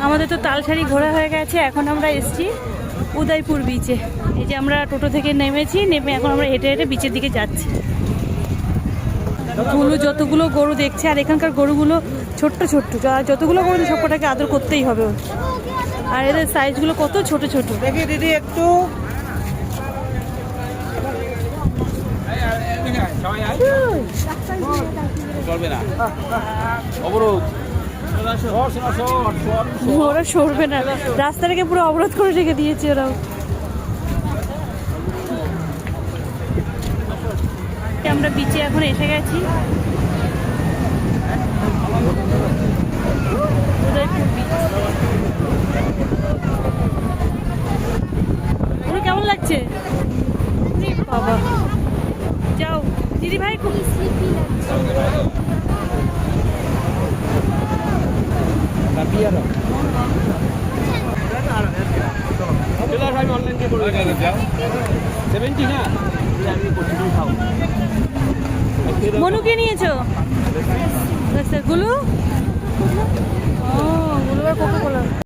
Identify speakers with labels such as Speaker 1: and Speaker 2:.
Speaker 1: আমাদের তো তালসারি ঘোরা হয়ে গেছে, এখন আমরা এসছি উদয়পুর বিচে। এই যে আমরা টোটো থেকে নেমেছি, নেমে এখন আমরা হেঁটে হেঁটে বিচের দিকে যাচ্ছি। যতগুলো গরু দেখছে, আর এখানকার গরুগুলো ছোট্ট ছোট্ট, যতগুলো গরু সবকটাকে আদর করতেই হবে। আর এদের সাইজগুলো কত ছোট ছোট।
Speaker 2: দেখি দিদি একটু চলবে না, অবরোধ।
Speaker 1: ওরা সরবে না, রাস্তাটাকে পুরো অবরোধ করে রেখে দিয়েছে ওরা। আমরা বিচে এখন এসে গেছি, উদয়পুর বিচ। কেমন লাগছে বাবা? যাও দিদি ভাই, খুব মনুকে নিয়েছো? গুলো, ও গুলো আর কোকো কোলা।